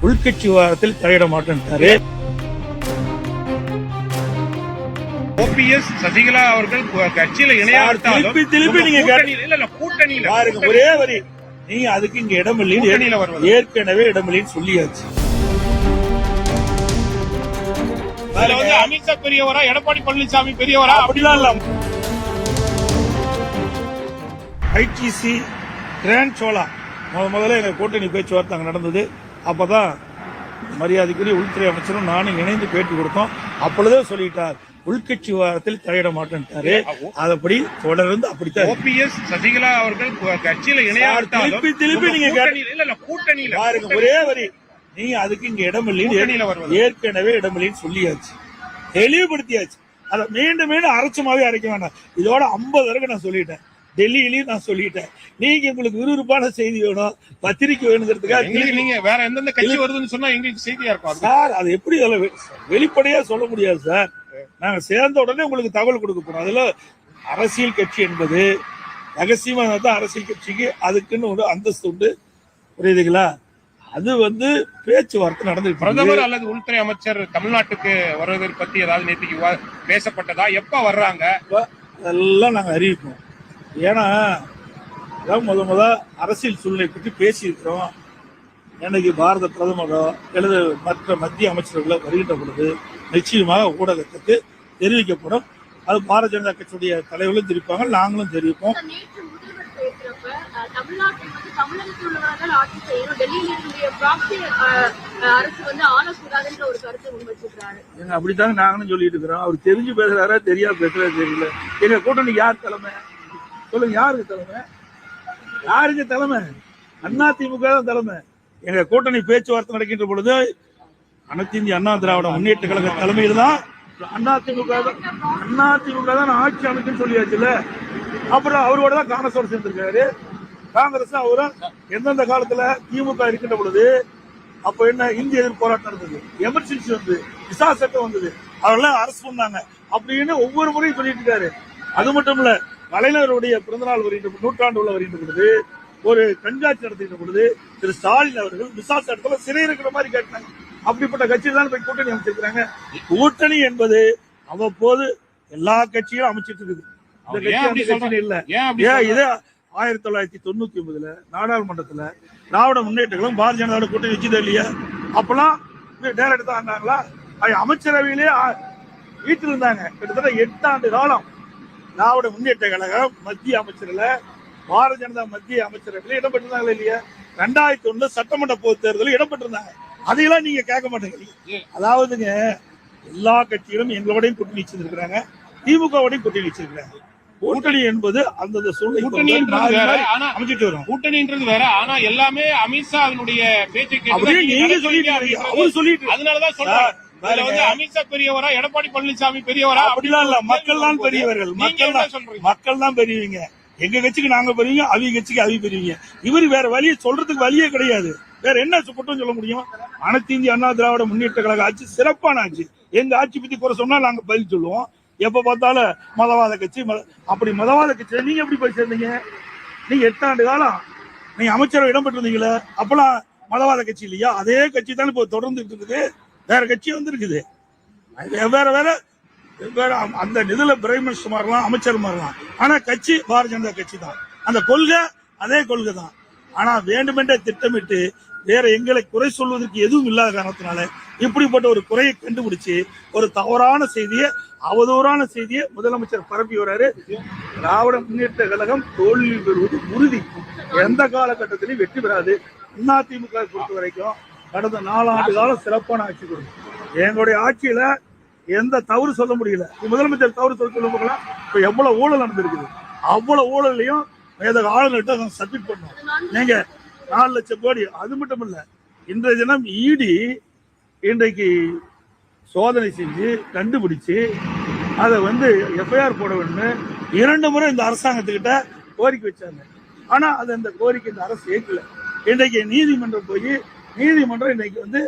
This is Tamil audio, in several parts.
உள்கட்சி விவகாரத்தில் தலையிட மாட்டேன்ட்டாரு. ஓபிஎஸ் சசிகலா அவர்கள் கட்சியில திருப்பி நீங்க கூட்டணியில ஒரே வரி நீங்க அதுக்கு இங்க இடமில்லைன்னு ஏற்கனவே இடமில்லைன்னு சொல்லியாச்சு. அமித்ஷா பெரியவரா, எடப்பாடி பழனிசாமி பெரியவரா அப்படிலாம் இல்ல. ஐடிசி கிராண்ட் சோலா முதல்ல எங்க கூட்டணி பேச்சுவார்த்தை அங்க நடந்தது. அப்பதான் மரியாதைக்குரிய உள்துறை அமைச்சரும் நானும் இணைந்து பேட்டி கொடுத்தோம். அப்பொழுதே சொல்லிட்டார் உள்கட்சி விவகாரத்தில் தலையிட மாட்டேன்ட்டாரு. அதப்படி தொடர்ந்து அப்படித்தான். ஓபிஎஸ் சசிகலா அவர்கள் கட்சியில திருப்பி நீங்க கூட்டணியில ஒரே வரி நீங்க அதுக்கு இங்க இடமில்லைன்னு ஏற்கனவே இடமில்லைன்னு சொல்லியாச்சு, தெளிவுபடுத்தியாச்சு. அதை மீண்டும் மீண்டும் அரைச்சமாவே அரைக்க வேண்டாம். இதோட 50 வரைக்கும் நான் சொல்லிட்டேன், டெல்லியிலையும் நான் சொல்லிட்டேன். நீங்க உங்களுக்கு விறுவிறுப்பான செய்தி வேணும், பத்திரிக்கை வேணுங்கிறதுக்காக நீங்க வேற எந்தெந்த கட்சி வருதுன்னு சொன்னா எங்களுக்கு செய்தியா இருக்கும் சார். அது எப்படி வெளிப்படையா சொல்ல முடியாது சார். நாங்க சேர்ந்த உடனே உங்களுக்கு தகவல் கொடுக்க போறோம். அதுல அரசியல் கட்சி என்பது ரகசியமா தான் அரசியல் கட்சிக்கு அதுக்குன்னு ஒரு அந்தஸ்து உண்டு, புரியுதுங்களா? அது பேச்சுவார்த்தை நடந்துருக்கு. பிரதமர் அல்லது உள்துறை அமைச்சர் தமிழ்நாட்டுக்கு வருவதை பத்தி ஏதாவது நேற்றுக்கு பேசப்பட்டதா? எப்ப வர்றாங்க அதெல்லாம் நாங்க அறிவிப்போம். ஏன்னா முத அரசியல் சூழ்நிலை பற்றி பேசியிருக்கிறோம். எனக்கு பாரத பிரதமரோ அல்லது மற்ற மத்திய அமைச்சர்களோ வருகின்ற பொழுது நிச்சயமாக ஊடகத்துக்கு தெரிவிக்கப்படும். அது பாரதிய ஜனதா கட்சியுடைய தலைவர்களும் தெரிவிப்பாங்க, நாங்களும் தெரிவிப்போம். அப்படித்தாங்க நாங்களும் சொல்லிட்டு இருக்கிறோம். அவர் தெரிஞ்சு பேசுறாரா தெரியா பேசுறா தெரியல. எங்க கூட்டணிக்கு யார் தலைமை சொல்லுங்க? யாருக்கு தலைமை? யாருக்கு தலைமை? அதிமுக தான் தலைமை. எங்க கூட்டணி பேச்சுவார்த்தை நடக்கின்ற பொழுது அனைத்து இந்திய அண்ணா திராவிட முன்னேற்ற கழக தலைமையில் தான் அதிமுக தான் ஆட்சி அமைக்குன்னு சொல்லியாச்சுல. அப்புறம் அவரோட தான் காங்கிரஸோட சேர்ந்திருக்காரு. காங்கிரஸ் அவரும் எந்தெந்த காலத்துல திமுக இருக்கின்ற பொழுது அப்ப என்ன இந்திய எதிர்ப்பு போராட்டம் நடந்தது, எமர்ஜென்சி வந்தது, விசா சட்டம் வந்தது, அவரெல்லாம் அரசு பண்ணாங்க அப்படின்னு ஒவ்வொரு முறையும் சொல்லிட்டு இருக்காரு. அது மட்டும் இல்ல, கலைஞருடைய பிறந்தநாள் வருகின்ற நூற்றாண்டு உள்ள வருகின்ற பொழுது ஒரு கண்காட்சி நடத்துகின்ற பொழுது திரு ஸ்டாலின் அவர்கள் விசா சட்டத்துல சிறை இருக்கிற மாதிரி கேட்டாங்க. அப்படிப்பட்ட கட்சியில் தான் போய் கூட்டணி அமைச்சிருக்கிறாங்க. கூட்டணி என்பது அவ்வப்போது எல்லா கட்சியும் அமைச்சிட்டு இருக்குது. இந்த கட்சி இல்ல. இது 1999 நாடாளுமன்றத்துல திராவிட முன்னேற்றங்களும் பாரதிய ஜனதா கூட்டணி வச்சுதே இல்லையா? அப்பெல்லாம் டைரக்ட் தான் இருந்தாங்களா? அமைச்சரவையிலே வீட்டில் இருந்தாங்க. கிட்டத்தட்ட 8 ஆண்டு காலம் திராவிட முன்னேற்ற கழகம் மத்திய அமைச்சர்ல பாரதிய ஜனதா மத்திய அமைச்சரவையில் இடம்பெற்றிருந்தாங்களா இல்லையா? 2001 சட்டமன்ற பொது தேர்தலில் இடம்பெற்றிருந்தாங்க. அதையெல்லாம் நீங்க கேட்க மாட்டேங்கிறீங்க. அதாவதுங்க எல்லா கட்சிகளும் எங்களோடையும் கூட்டணி வச்சிருக்கிறாங்க, திமுகவோடையும் கூட்டணி வச்சிருக்கிறாங்க. கூட்டணி என்பது அந்தந்த சூழ்நிலை அமைச்சிட்டு வரும். கூட்டணின்றது வேற. ஆனா எல்லாமே அமித்ஷாவினுடைய பேச்சை கேட்டு நீங்க சொல்லிட்டு அவரு சொல்லிட்டு அதனாலதான் சொல்றாங்க அமித்ஷா பெரியவரா, எடப்பாடி பழனிசாமி பெரியவரா? அப்படிலாம் இல்ல. மக்கள் தான் பெரியவர்கள். மக்கள் தான் பெரியவங்க. எங்க கட்சிக்கு நாங்க பெரியவங்க, அவங்க கட்சிக்கு அவங்க பெரியவங்க. இவரு வேற வழியை சொல்றதுக்கு வழியே கிடையாது. வேற என்ன குற்றம் சொல்ல முடியும்? அனைத்து இந்திய அண்ணா திராவிட முன்னேற்ற கழக ஆட்சி சிறப்பான ஆட்சி. எங்க ஆட்சி பத்தி குறை சொன்னா நாங்க பதில் சொல்லுவோம். எப்ப பார்த்தாலும் மதவாத கட்சி, அப்படி மதவாத கட்சி நீங்க எப்படி போய் சேர்ந்தீங்க? நீங்க 8 ஆண்டு காலம் நீங்க அமைச்சரவை இடம்பெற்றிருந்தீங்களே, அப்பெல்லாம் மதவாத கட்சி இல்லையா? அதே கட்சி தானே இப்போ தொடர்ந்து இருக்குது. வேற கட்சி வந்துருக்குது. வேற வேற வேற அந்த நிதியில பிரைம் மினிஸ்டர் மாறலாம், அமைச்சர் மாறலாம். ஆனா கட்சி பாரதிய ஜனதா கட்சி தான். அந்த கொள்கை அதே கொள்கை தான். ஆனா வேண்டுமென்றே திட்டமிட்டு வேற எங்களை குறை சொல்வதற்கு எதுவும் இல்லாத காரணத்தினால இப்படிப்பட்ட ஒரு குறையை கண்டுபிடிச்சு ஒரு தவறான செய்தியை, அவதூறான செய்தியை முதலமைச்சர் பரப்பி வர்றாரு. திராவிட முன்னேற்ற கழகம் தோல்வி பெறுவது உறுதி. எந்த காலகட்டத்திலையும் வெற்றி பெறாது. அதிமுக பொறுத்த வரைக்கும் கடந்த 4 ஆண்டு காலம் சிறப்பான ஆட்சி கொடுக்கும். எங்களுடைய ஆட்சியில எந்த தவறு சொல்ல முடியல. முதலமைச்சர் தவறு சொல்ல முடியல. இப்ப எவ்வளவு ஊழல் நடந்திருக்குது, அவ்வளவு ஊழலையும் ஆளுநர்கிட்ட சப்மிட் பண்ணோம். நீங்க 4 லட்சம் கோடி. அது மட்டும் இல்ல, இன்றைய தினம் இடி இன்றைக்கு சோதனை செஞ்சு கண்டுபிடிச்சு அதை எஃப்ஐஆர் போட வேண்டும் 2 முறை இந்த அரசாங்கத்துக்கிட்ட கோரிக்கை வச்சாங்க. ஆனா அது அந்த கோரிக்கை இந்த அரசு ஏற்கல. இன்றைக்கு நீதிமன்றம் போய் நீதிமன்றம் இன்னைக்கு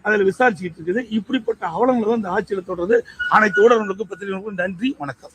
அதில் விசாரிச்சுக்கிட்டு இருக்குது. இப்படிப்பட்ட அவலங்களை இந்த ஆட்சியில் தொடர்றது. அனைத்து ஊடகங்களுக்கும் பத்திரிகைகளுக்கும் நன்றி, வணக்கம்.